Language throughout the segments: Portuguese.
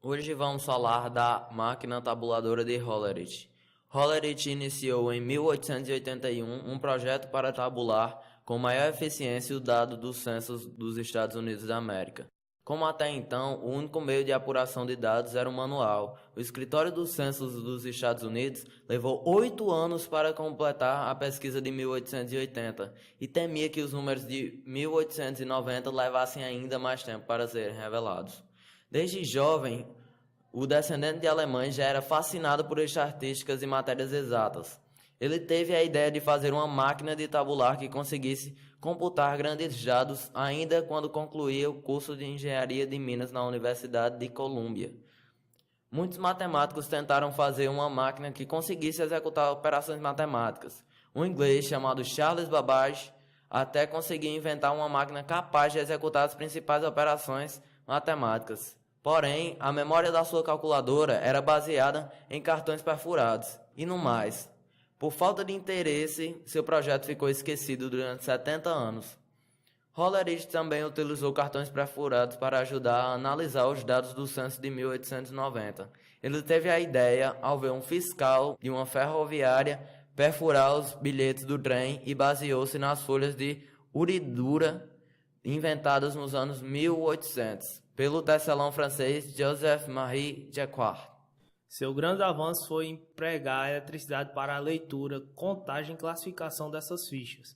Hoje vamos falar da máquina tabuladora de Hollerith. Hollerith iniciou em 1881 um projeto para tabular com maior eficiência o dado dos censos dos Estados Unidos da América. Como até então, o único meio de apuração de dados era o manual, o Escritório dos Censos dos Estados Unidos levou 8 anos para completar a pesquisa de 1880 e temia que os números de 1890 levassem ainda mais tempo para serem revelados. Desde jovem, o descendente de alemães já era fascinado por estatísticas e matérias exatas. Ele teve a ideia de fazer uma máquina de tabular que conseguisse computar grandes dados ainda quando concluía o curso de engenharia de Minas na Universidade de Colômbia. Muitos matemáticos tentaram fazer uma máquina que conseguisse executar operações matemáticas. Um inglês chamado Charles Babbage até conseguiu inventar uma máquina capaz de executar as principais operações matemáticas. Porém, a memória da sua calculadora era baseada em cartões perfurados. E no mais, por falta de interesse, seu projeto ficou esquecido durante 70 anos. Hollerith também utilizou cartões perfurados para ajudar a analisar os dados do censo de 1890. Ele teve a ideia ao ver um fiscal de uma ferroviária perfurar os bilhetes do trem e baseou-se nas folhas de uridura inventadas nos anos 1800 pelo tecelão francês Joseph-Marie Jacquard. Seu grande avanço foi empregar a eletricidade para a leitura, contagem e classificação dessas fichas,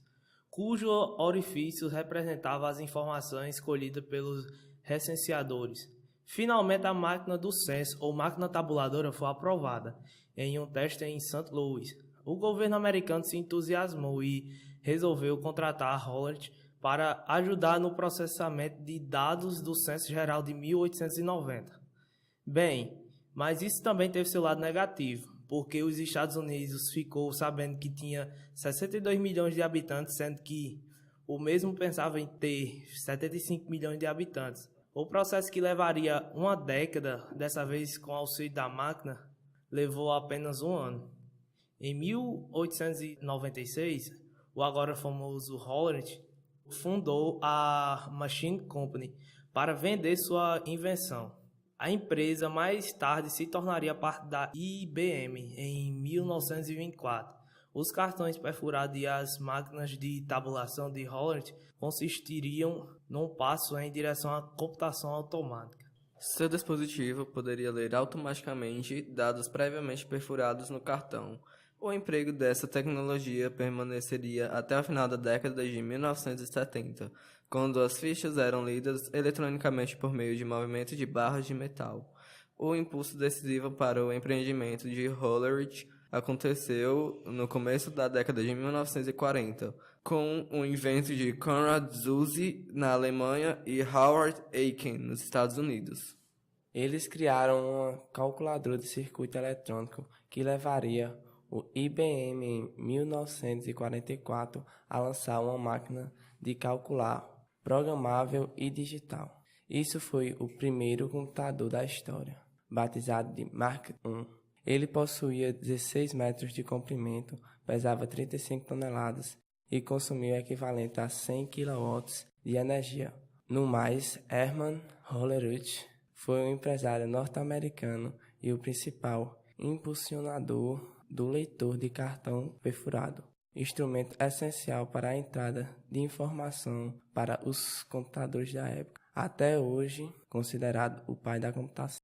cujo orifício representava as informações escolhidas pelos recenseadores. Finalmente, a máquina do censo, ou máquina tabuladora, foi aprovada em um teste em St. Louis. O governo americano se entusiasmou e resolveu contratar a Hollerith para ajudar no processamento de dados do Censo Geral de 1890. Bem, mas isso também teve seu lado negativo, porque os Estados Unidos ficou sabendo que tinha 62 milhões de habitantes, sendo que o mesmo pensava em ter 75 milhões de habitantes. O processo, que levaria uma década, dessa vez com o auxílio da máquina, levou apenas um ano. Em 1896, o agora famoso Hollerith fundou a Machine Company para vender sua invenção. A empresa mais tarde se tornaria parte da IBM em 1924. Os cartões perfurados e as máquinas de tabulação de Hollerith consistiriam num passo em direção à computação automática. Seu dispositivo poderia ler automaticamente dados previamente perfurados no cartão. O emprego dessa tecnologia permaneceria até o final da década de 1970, quando as fichas eram lidas eletronicamente por meio de movimento de barras de metal. O impulso decisivo para o empreendimento de Hollerith aconteceu no começo da década de 1940, com o invento de Konrad Zuse na Alemanha e Howard Aiken nos Estados Unidos. Eles criaram uma calculadora de circuito eletrônico que levaria o IBM em 1944 a lançar uma máquina de calcular programável e digital. Isso foi o primeiro computador da história, batizado de Mark I. Ele possuía 16 metros de comprimento, pesava 35 toneladas e consumia o equivalente a 100 kW de energia. No mais, Herman Hollerith foi um empresário norte-americano e o principal impulsionador do leitor de cartão perfurado, instrumento essencial para a entrada de informação para os computadores da época, até hoje considerado o pai da computação.